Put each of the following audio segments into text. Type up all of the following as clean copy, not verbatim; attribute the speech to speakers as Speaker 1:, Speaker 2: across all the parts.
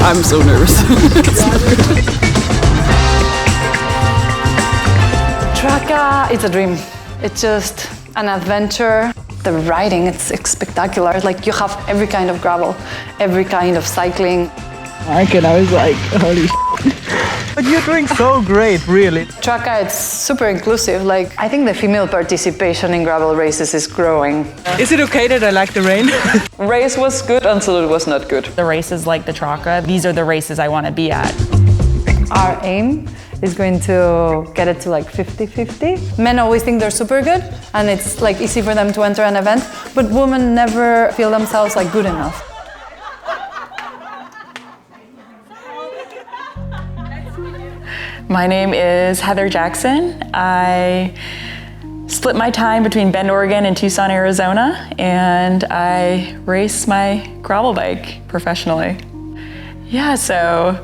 Speaker 1: I'm so nervous.
Speaker 2: Traka, it's a dream. It's just an adventure. The riding, it's spectacular. Like you have every kind of gravel, every kind of cycling.
Speaker 3: And I was like, holy But you're doing so great, really.
Speaker 2: Traka, it's super inclusive. Like I think the female participation in gravel races is growing.
Speaker 3: Is it okay that I like the rain?
Speaker 1: Race was good until it was not good.
Speaker 4: The races like the Traka, these are the races I want to be at.
Speaker 2: Our aim is going to get it to like 50-50. Men always think they're super good and it's like easy for them to enter an event, but women never feel themselves like good enough.
Speaker 4: My name is Heather Jackson. I split my time between Bend, Oregon and Tucson, Arizona, and I race my gravel bike professionally. Yeah, so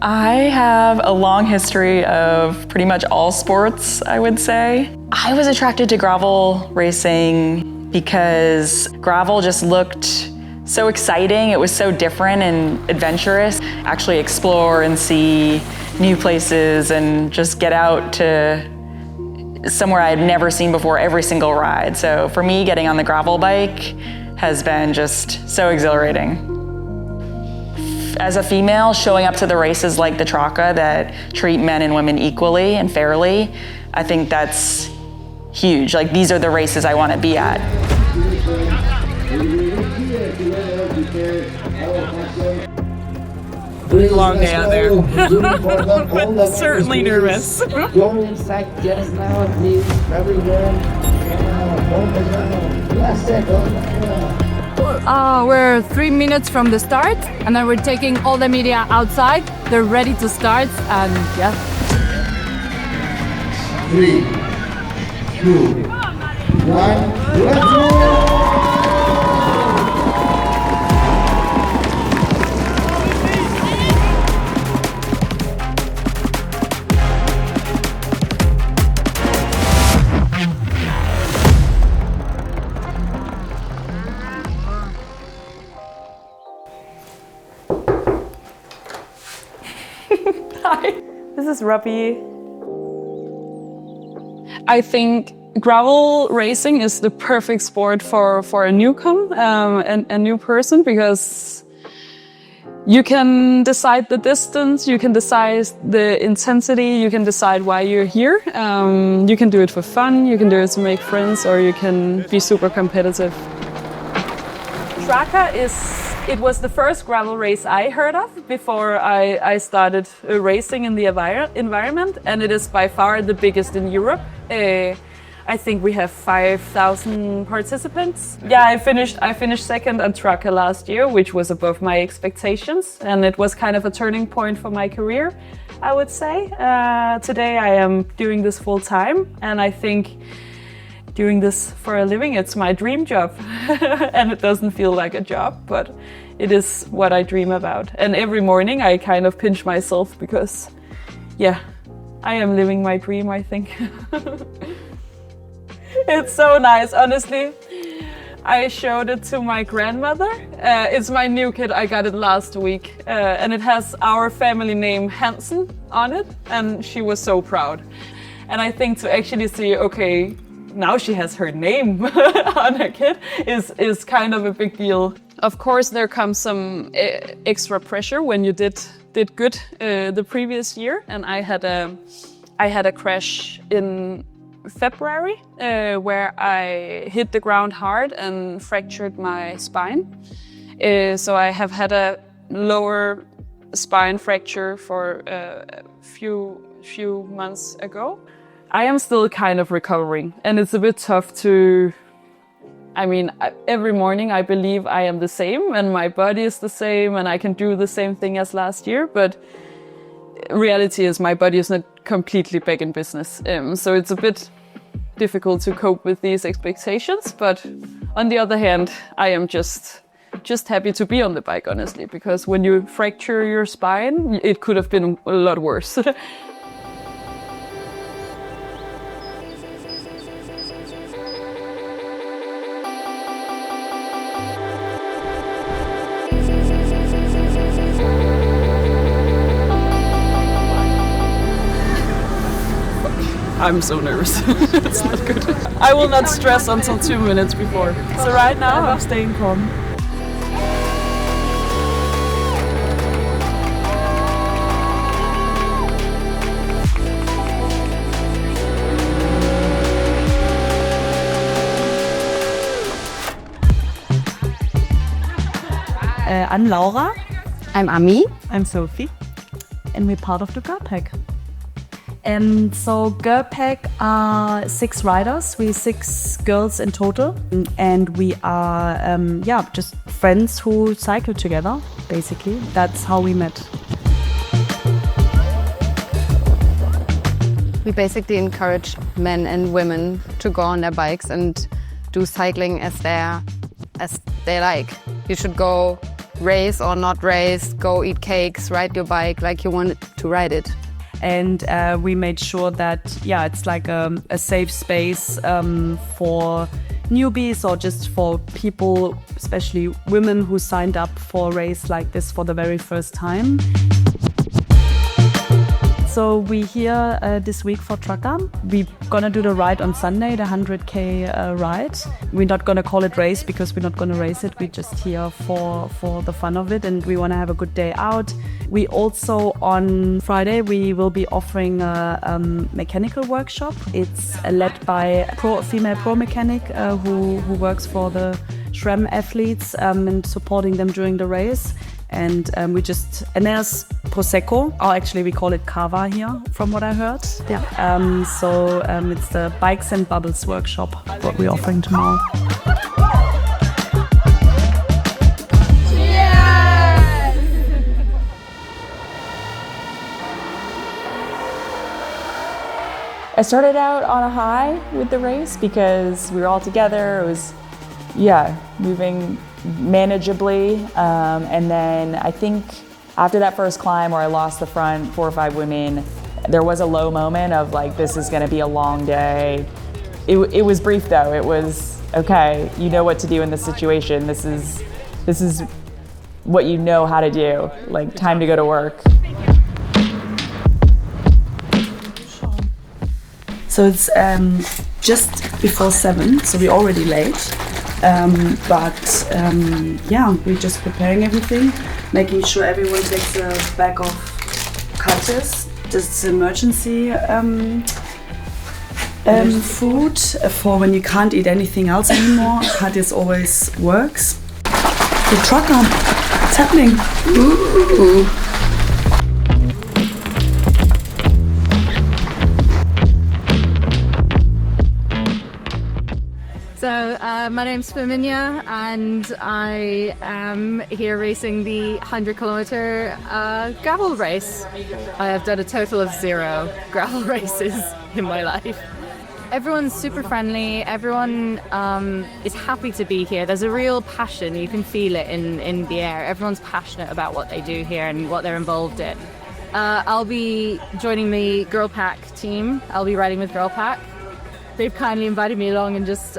Speaker 4: I have a long history of pretty much all sports, I would say. I was attracted to gravel racing because gravel just looked so exciting. It was so different and adventurous. Actually explore and see new places and just get out to somewhere I had never seen before every single ride. So for me, getting on the gravel bike has been just so exhilarating. As a female, showing up to the races like the Traka that treat men and women equally and fairly, I think that's huge. Like these are the races I want to be at.
Speaker 3: Long day out there. But certainly nervous.
Speaker 5: Go inside just now, please. Everyone. Last second.
Speaker 6: We're 3 minutes from the start, and then we're taking all the media outside. They're ready to start, and yeah.
Speaker 5: 3, 2, 1, let's go!
Speaker 7: Hi, this is Robbie. I think gravel racing is the perfect sport for a newcomer, a new person, because you can decide the distance, you can decide the intensity, you can decide why you're here. You can do it for fun, you can do it to make friends, or you can be super competitive. Traka it was the first gravel race I heard of before I started racing in the environment, and it is by far the biggest in Europe. I think we have 5,000 participants. Yeah, I finished second at Traka last year, which was above my expectations, and it was kind of a turning point for my career, I would say. Today I am doing this full time, and I think doing this for a living, it's my dream job. And it doesn't feel like a job, but it is what I dream about. And every morning I kind of pinch myself because, yeah, I am living my dream, I think. It's so nice, honestly. I showed it to my grandmother. It's my new kit, I got it last week. And it has our family name Hansen on it, and she was so proud. And I think to actually see, okay, now she has her name on her kit is kind of a big deal. Of course, there comes some extra pressure when you did good the previous year, and I had a crash in February where I hit the ground hard and fractured my spine. So I have had a lower spine fracture for a few months ago. I am still kind of recovering, and it's a bit tough to, I mean, every morning I believe I am the same and my body is the same and I can do the same thing as last year, but reality is my body is not completely back in business. So it's a bit difficult to cope with these expectations, but on the other hand, I am just happy to be on the bike, honestly, because when you fracture your spine, it could have been a lot worse. I'm so nervous. It's not good. I will not stress until 2 minutes before. So right now I'm staying calm.
Speaker 3: I'm Laura.
Speaker 8: I'm Ami.
Speaker 3: I'm Sophie. And we're part of the Girl Pack. And so Girl Pack are 6 riders. We're 6 girls in total. And we are, just friends who cycle together, basically. That's how we met.
Speaker 8: We basically encourage men and women to go on their bikes and do cycling as they like. You should go race or not race, go eat cakes, ride your bike like you want to ride it.
Speaker 3: And we made sure that, it's like a safe space for newbies or just for people, especially women who signed up for a race like this for the very first time. So we're here this week for Trucker. We're gonna do the ride on Sunday, the 100K ride. We're not gonna call it race because we're not gonna race it. We're just here for the fun of it and we wanna have a good day out. We also, on Friday, we will be offering a mechanical workshop. It's led by a female pro mechanic who works for the SRAM athletes and supporting them during the race. And and there's Prosecco, or actually we call it Cava here, from what I heard.
Speaker 8: Yeah.
Speaker 3: It's the Bikes and Bubbles workshop, what we're offering tomorrow.
Speaker 4: I started out on a high with the race because we were all together. It was, moving manageably. And then I think after that first climb where I lost the front 4 or 5 women, there was a low moment of like, this is gonna be a long day. It was brief though. It was, okay, you know what to do in this situation. This is what you know how to do, like time to go to work.
Speaker 3: So it's just before 7, so we're already late. We're just preparing everything, making sure everyone takes a bag of cutters. This is emergency food for when you can't eat anything else anymore. Cutters always works. The Trucker, what's happening? Ooh.
Speaker 6: So my name's Flaminia and I am here racing the 100-kilometer gravel race. I have done a total of 0 gravel races in my life. Everyone's super friendly, everyone is happy to be here. There's a real passion, you can feel it in the air. Everyone's passionate about what they do here and what they're involved in. I'll be joining the Girl Pack team. I'll be riding with Girl Pack. They've kindly invited me along and just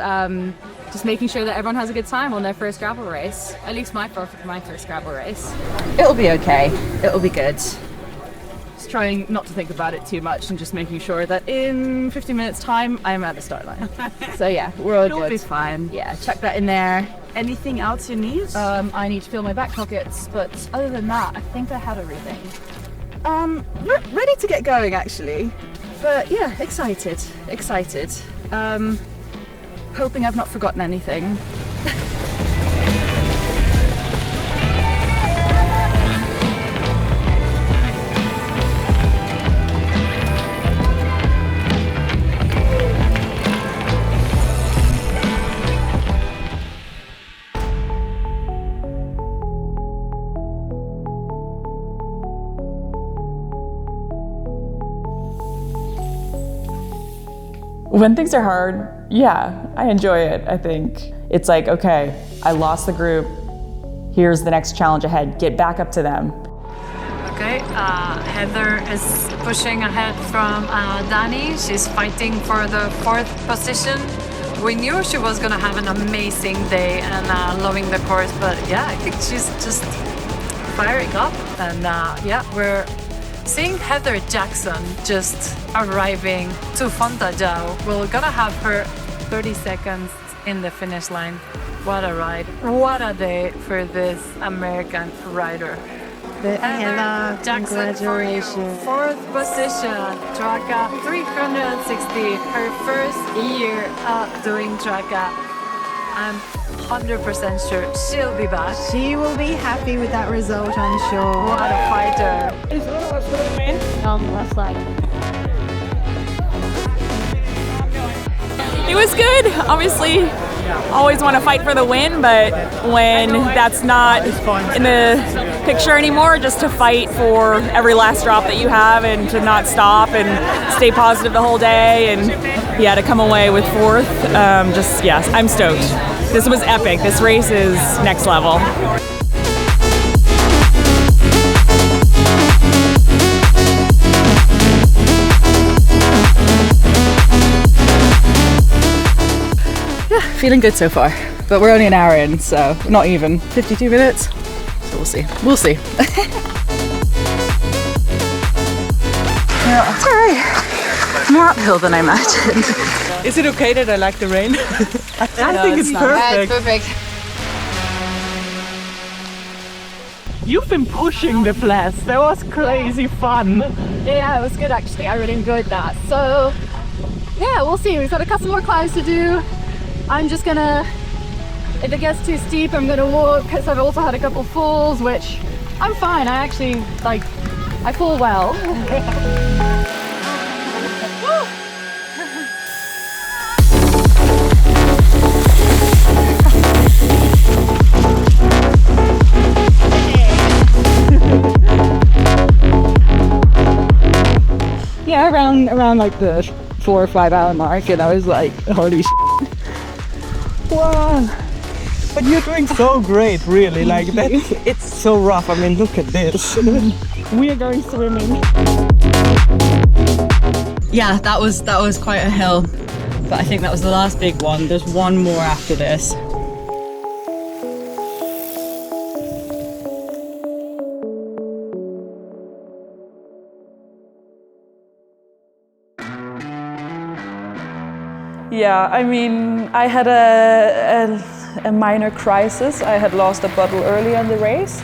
Speaker 6: making sure that everyone has a good time on their first gravel race. At least my first gravel race. It'll be okay. It'll be good. Just trying not to think about it too much and just making sure that in 15 minutes time I'm at the start line. So yeah, we're all good.
Speaker 7: It'll be fine.
Speaker 6: Yeah, check that in there.
Speaker 7: Anything else you need?
Speaker 6: I need to fill my back pockets, but other than that, I think I have everything. Ready to get going actually. But yeah, excited. Hoping I've not forgotten anything.
Speaker 4: When things are hard, I enjoy it, I think. It's like, okay, I lost the group. Here's the next challenge ahead. Get back up to them.
Speaker 2: Okay, Heather is pushing ahead from Dani. She's fighting for the 4th position. We knew she was gonna have an amazing day and loving the course, but yeah, I think she's just firing up. And we're Seeing Heather Jackson just arriving to Fontagão, we're gonna have her 30 seconds in the finish line. What a ride. What a day for this American rider. Heather Jackson for you. 4th position, Traka 360, her first year doing Traka. I'm 100% sure she'll be back.
Speaker 6: She will be happy with that result, I'm sure.
Speaker 2: What a fighter.
Speaker 6: Last slide.
Speaker 4: It was good. Obviously, always want to fight for the win, but when that's not in the picture anymore, just to fight for every last drop that you have and to not stop and stay positive the whole day, and to come away with 4th. Yes, I'm stoked. This was epic. This race is next level.
Speaker 3: Feeling good so far, but we're only an hour in, so not even 52 minutes. So we'll see. We'll see. Yeah, it's alright. More uphill than I imagined. Is it okay that I like the rain? I think it's perfect.
Speaker 8: Perfect.
Speaker 5: You've been pushing the flats. That was crazy fun.
Speaker 6: Yeah, it was good actually. I really enjoyed that. So, yeah, we'll see. We've got a couple more climbs to do. I'm just gonna, if it gets too steep, I'm gonna walk because I've also had a couple falls, which I'm fine. I actually, I fall well.
Speaker 3: Yeah, around like the 4 or 5 hour mark, and I was like, holy shit.
Speaker 5: Wow. But you're doing so great, really. It's so rough. I mean, look at this. We are going swimming.
Speaker 3: Yeah, that was quite a hill, but I think that was the last big one. There's one more after this.
Speaker 1: Yeah, I mean, I had a minor crisis. I had lost a bottle early in the race.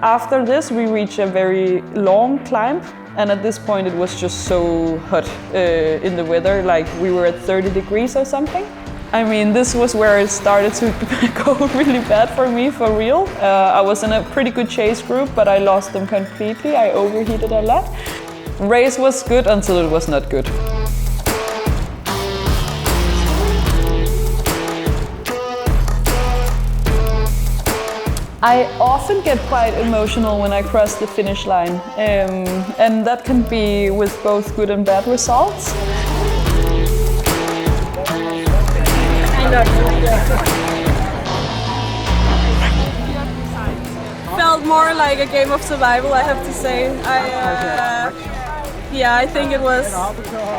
Speaker 1: After this, we reached a very long climb, and at this point it was just so hot in the weather, like we were at 30 degrees or something. I mean, this was where it started to go really bad for me, for real. I was in a pretty good chase group, but I lost them completely. I overheated a lot. Race was good until it was not good. I often get quite emotional when I cross the finish line, and that can be with both good and bad results.
Speaker 7: Felt more like a game of survival, I have to say. I think it was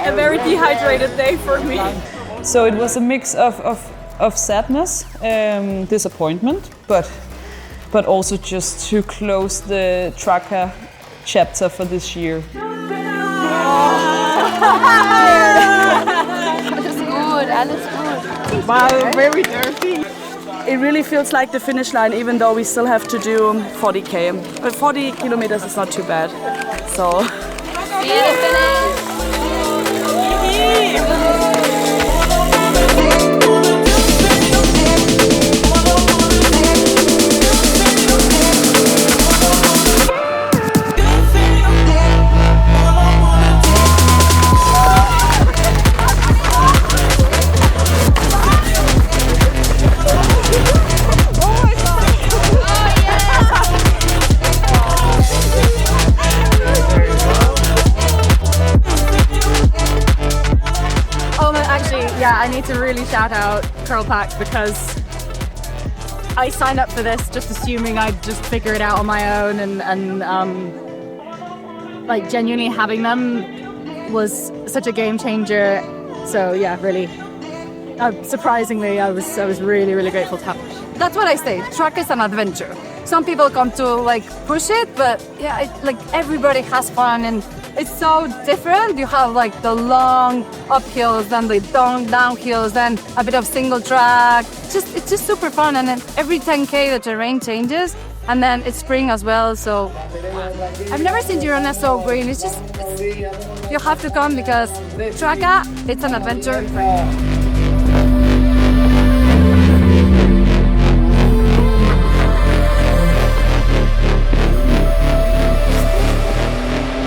Speaker 7: a very dehydrated day for me.
Speaker 1: So it was a mix of sadness, disappointment, but also just to close the Traka chapter for this year.
Speaker 8: Alles gut.
Speaker 3: Wow, very dirty. It really feels like the finish line, even though we still have to do 40k. But 40 kilometers is not too bad. So.
Speaker 8: See you at the finish.
Speaker 6: Yeah, I need to really shout out Curl Pack because I signed up for this just assuming I'd just figure it out on my own, and like genuinely having them was such a game changer. So yeah, really surprisingly, I was really, really grateful to have it.
Speaker 8: That's what I say. Track is an adventure. Some people come to like push it, but yeah, like everybody has fun and it's so different. You have like the long uphills and the long downhills and a bit of single track. It's just super fun. And then every 10K the terrain changes, and then it's spring as well. So I've never seen Girona so green. You have to come because Traca, it's an adventure.